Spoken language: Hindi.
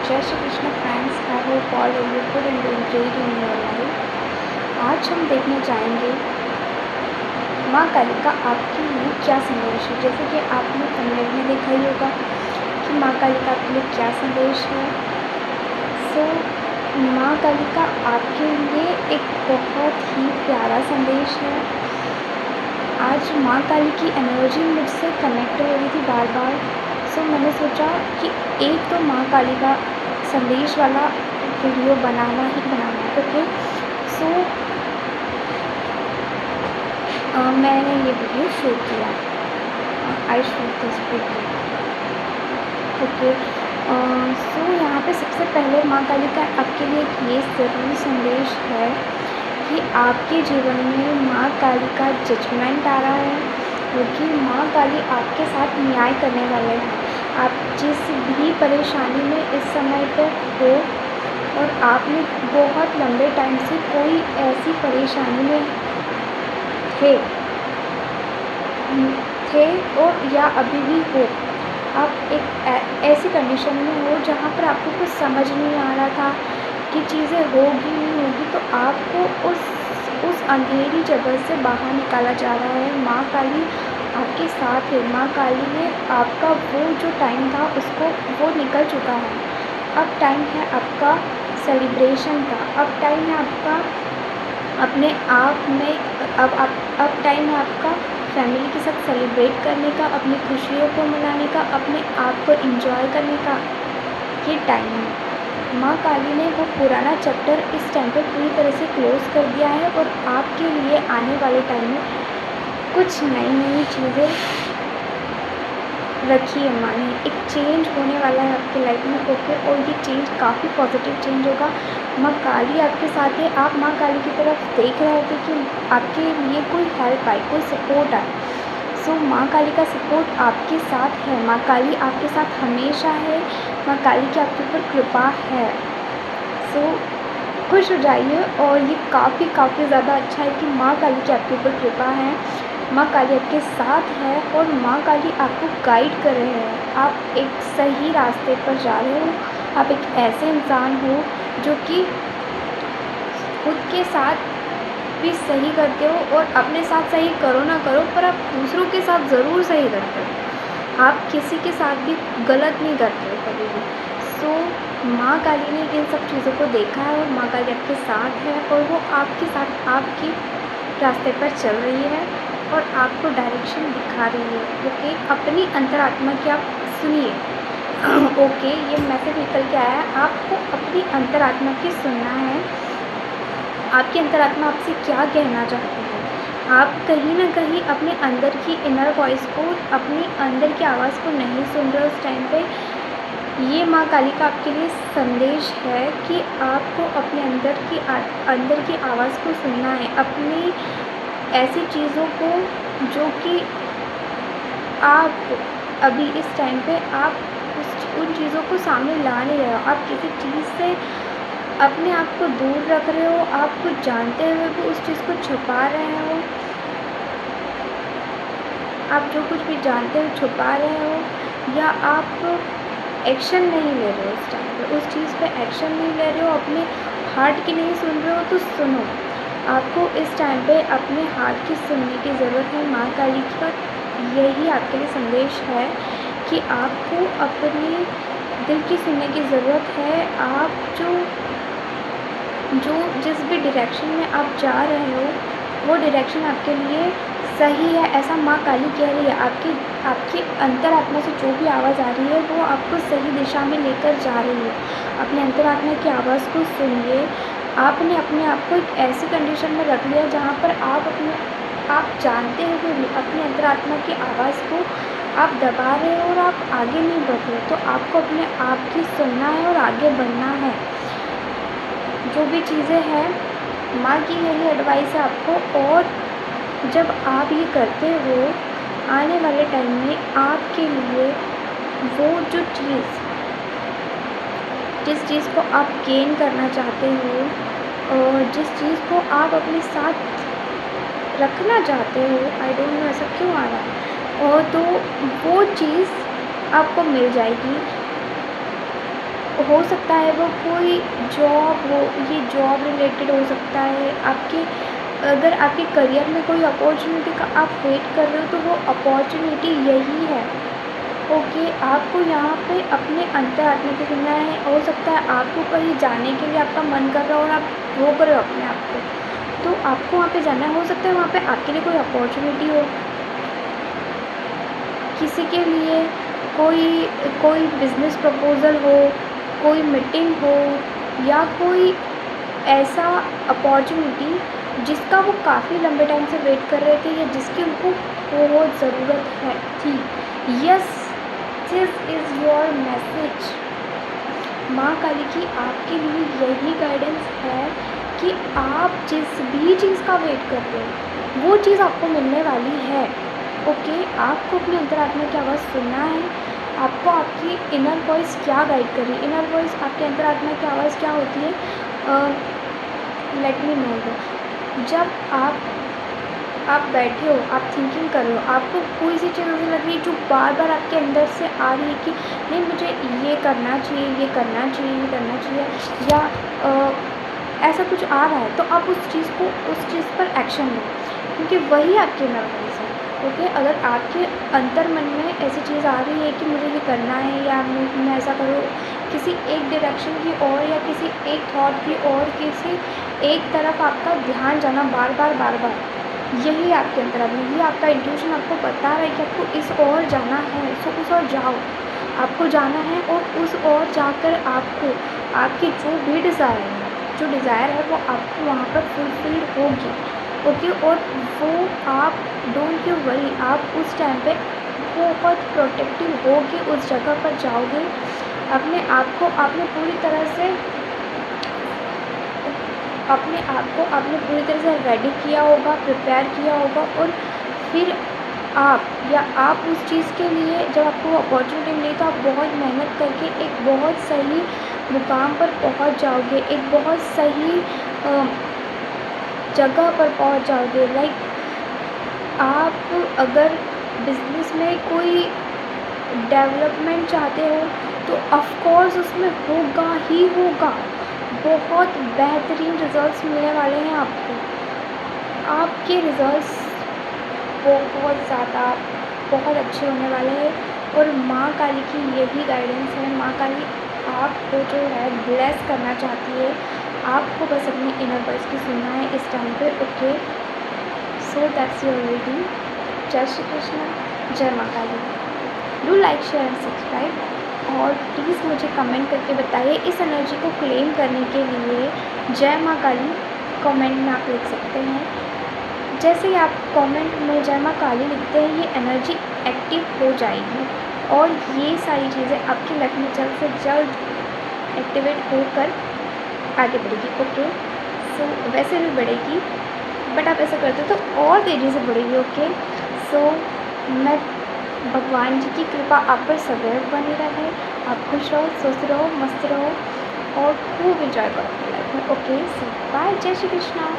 जय Shri Krishna friends, I hope all are you good and doing great in your life. आज हम देखने जाएंगे माँ काली का आपके लिए क्या संदेश है। जैसे कि आपने थंबनेल में देखा ही होगा कि माँ काली का आपके लिए क्या संदेश है। सो माँ काली का आपके लिए एक बहुत ही प्यारा संदेश है। आज माँ काली की एनर्जी मुझसे कनेक्ट हो रही थी बार बार। सो मैंने सोचा कि एक तो माँ काली का संदेश वाला वीडियो बनाना ही बनाना है। ओके, सो मैंने ये वीडियो शूट किया। I shoot this video. Okay, so यहाँ पे सबसे पहले माँ काली का आपके लिए एक ये ज़रूरी संदेश है कि आपके जीवन में माँ काली का जजमेंट आ रहा है, क्योंकि माँ काली आपके साथ न्याय करने वाले हैं। आप जिस भी परेशानी में इस समय पर हो और आपने बहुत लंबे टाइम से कोई ऐसी परेशानी में थे और या अभी भी हो, आप एक ऐसी कंडीशन में हो जहाँ पर आपको कुछ समझ नहीं आ रहा था कि चीज़ें होगी नहीं होगी, तो आपको उस अंधेरी जगह से बाहर निकाला जा रहा है। माँ काली आपके साथ है। माँ काली ने आपका वो जो टाइम था उसको वो निकल चुका है। अब टाइम है आपका सेलिब्रेशन का। अब टाइम है आपका अपने आप में अब टाइम है आपका फैमिली के साथ सेलिब्रेट करने का, अपनी खुशियों को मनाने का, अपने आप को एंजॉय करने का ये टाइम है। माँ काली ने वो पुराना चैप्टर इस टाइम पर पूरी तरह से क्लोज कर दिया है और आपके लिए आने वाले टाइम में कुछ नई नई चीज़ें रखी है। माँ ने एक चेंज होने वाला है आपकी लाइफ में। ओके, और ये चेंज काफ़ी पॉजिटिव चेंज होगा। माँ काली आपके साथ है। आप माँ काली की तरफ देख रहे होते कि आपके लिए कोई हेल्प आए, कोई सपोर्ट आए। सो माँ काली का सपोर्ट आपके साथ है। माँ काली आपके साथ हमेशा है। माँ काली की आपके ऊपर कृपा है। सो खुश हो जाइए। और ये काफ़ी ज़्यादा अच्छा है कि माँ काली की आपके ऊपर कृपा है, माँ काली आपके साथ है और माँ काली आपको गाइड कर रहे हैं। आप एक सही रास्ते पर जा रहे हो। आप एक ऐसे इंसान हो जो कि खुद के साथ भी सही करते हो और अपने साथ सही करो ना करो, पर आप दूसरों के साथ ज़रूर सही करते हो। आप किसी के साथ भी गलत नहीं करते हो कभी भी। सो माँ काली ने इन सब चीज़ों को देखा है और माँ काली आपके साथ है और वो आपके साथ आपके रास्ते पर चल रही है और आपको डायरेक्शन दिखा रही है। ओके, अपनी अंतरात्मा की आप सुनिए। ओके, ये मैसेज निकल के आया है, आपको अपनी अंतरात्मा की सुनना है। आपकी अंतरात्मा आपसे क्या कहना चाहती है। आप कहीं ना कहीं अपने अंदर की इनर वॉइस को, अपनी अंदर की आवाज़ को नहीं सुन रहे उस टाइम पे। ये माँ काली का आपके लिए संदेश है कि आपको अपने अंदर की आवाज़ को सुनना है। अपनी ऐसी चीज़ों को जो कि आप अभी इस टाइम पे आप उन चीज़ों को सामने ला नहीं रहे हो। आप किसी चीज़ से अपने आप को दूर रख रहे हो। आप कुछ जानते हुए भी उस चीज़ को छुपा रहे हो। आप जो कुछ भी जानते हो छुपा रहे हो, या आप एक्शन नहीं ले रहे हो उस टाइम पे, उस चीज़ पे एक्शन नहीं ले रहे हो, अपने हार्ट की नहीं सुन रहे हो, तो सुनो। आपको इस टाइम पे अपने हार्ट की सुनने की ज़रूरत है। माँ काली का यही आपके लिए संदेश है कि आपको अपने दिल की सुनने की ज़रूरत है। आप जिस भी डायरेक्शन में आप जा रहे हो वो डायरेक्शन आपके लिए सही है, ऐसा माँ काली कह रही है। आपकी अंतरात्मा से जो भी आवाज़ आ रही है वो आपको सही दिशा में लेकर जा रही है। अपने अंतरात्मा की आवाज़ को सुनिए। आपने अपने आप को एक ऐसी कंडीशन में रख लिया जहाँ पर आप जानते हुए भी अपनी अंतरात्मा की आवाज़ को आप दबा रहे हो और आप आगे नहीं बढ़ रहे। तो आपको अपने आप की सुनना है और आगे बढ़ना है। जो भी चीज़ें हैं, माँ की यही एडवाइस है आपको। और जब आप ये करते हो, आने वाले टाइम में आपके लिए वो जिस चीज़ को आप गेन करना चाहते हो और जिस चीज़ को आप अपने साथ रखना चाहते हो, आई डोंट नो ऐसा क्यों आ रहा है, और तो वो चीज़ आपको मिल जाएगी। हो सकता है वो कोई जॉब हो, ये जॉब रिलेटेड हो सकता है आपके। अगर आपके करियर में कोई अपॉर्चुनिटी का आप वेट कर रहे हो तो वो अपॉर्चुनिटी यही है। ओके, आपको यहाँ पे अपने अंतरात्मा को सुनना है। हो सकता है आपको कहीं जाने के लिए आपका मन कर रहा हो और आप रोक रहे हो अपने आप को, तो आपको वहाँ पे जाना है। हो सकता है वहाँ पे आपके लिए कोई अपॉर्चुनिटी हो, किसी के लिए कोई कोई बिज़नेस प्रपोज़ल हो, कोई मीटिंग हो, या कोई ऐसा अपॉर्चुनिटी जिसका वो काफ़ी लंबे टाइम से वेट कर रहे थे या जिसकी उनको बहुत ज़रूरत है थी। Yes, this is your message. माँ काली की आपके लिए यही गाइडेंस है कि आप जिस भी चीज़ का वेट कर रहे हो वो चीज़ आपको मिलने वाली है। ओके, आपको अपने अंतरात्मा की आवाज़ सुनना है। आपको आपकी इनर वॉइस क्या गाइड कर रही है। इनर वॉइस, आपके अंतरात्मा की आवाज़ क्या होती है? लेट मी नो दैट जब आप बैठे हो, आप थिंकिंग कर रहे हो, आपको कोई सी चीज़ ऐसी लग रही है जो बार बार आपके अंदर से आ रही है कि नहीं मुझे ये करना चाहिए, ये करना चाहिए, ये करना चाहिए, या ऐसा कुछ आ रहा है, तो आप उस चीज़ पर एक्शन लो, क्योंकि वही आपकी इनर वॉइस है। ओके, अगर आपके अंतर मन में ऐसी चीज़ आ रही है कि मुझे ये करना है या मैं ऐसा करूँ, किसी एक डायरेक्शन की ओर या किसी एक थॉट की ओर, किसी एक तरफ आपका ध्यान जाना बार बार, यही आपके अंतरात्मा, ये आपका इंट्यूशन आपको बता रहा है कि आपको इस ओर जाना है, सो उस ओर जाओ। आपको जाना है और उस ओर जाकर आपको आपकी जो भी डिज़ायर है वो आपको वहाँ पर फुलफिल्ड होगी। ओके, और वो आप डोंट यू वरी, आप उस टाइम पे बहुत प्रोटेक्टिव होके उस जगह पर जाओगे। अपने आप को आपने पूरी तरह से आपने पूरी तरह से रेडी किया होगा, प्रिपेयर किया होगा, और फिर आप उस चीज़ के लिए जब आपको अपॉर्चुनिटी मिली तो आप बहुत मेहनत करके एक बहुत सही मुकाम पर पहुंच जाओगे, एक बहुत सही जगह पर पहुंच जाओगे। लाइक आप अगर बिज़नेस में कोई डेवलपमेंट चाहते हो तो ऑफ़ कोर्स उसमें होगा ही होगा। बहुत बेहतरीन रिज़ल्ट्स मिलने वाले हैं आपको। आपके रिज़ल्ट्स बहुत अच्छे होने वाले हैं, और माँ काली की यही गाइडेंस है। माँ काली आपको जो है ब्लेस करना चाहती है। आपको बस अपनी इनर वॉइस की सुनना है इस टाइम पे। Okay, so that's your reading. जय श्री कृष्ण, जय माँ Kali. Do like, share and subscribe, और प्लीज़ मुझे कमेंट करके बताइए इस एनर्जी को क्लेम करने के लिए जय माँ काली कमेंट में आप लिख सकते हैं। जैसे ही आप कमेंट में जय माँ काली लिखते हैं ये एनर्जी एक्टिव हो जाएगी और ये सारी चीज़ें आपकी लाइफ में जल्द से जल्द एक्टिवेट होकर आगे बढ़ेगी। ओके, सो वैसे भी बढ़ेगी, बट आप ऐसा करते हो तो और तेज़ी से बढ़ेगी। ओके, सो मैं भगवान जी की कृपा आप पर सदैव बनी रहे। आप खुश रहो, स्वस्थ रहो, मस्त रहो और खूब इंजॉय करो अपनी लाइफ में। ओके, सो बाय, जय श्री कृष्णा।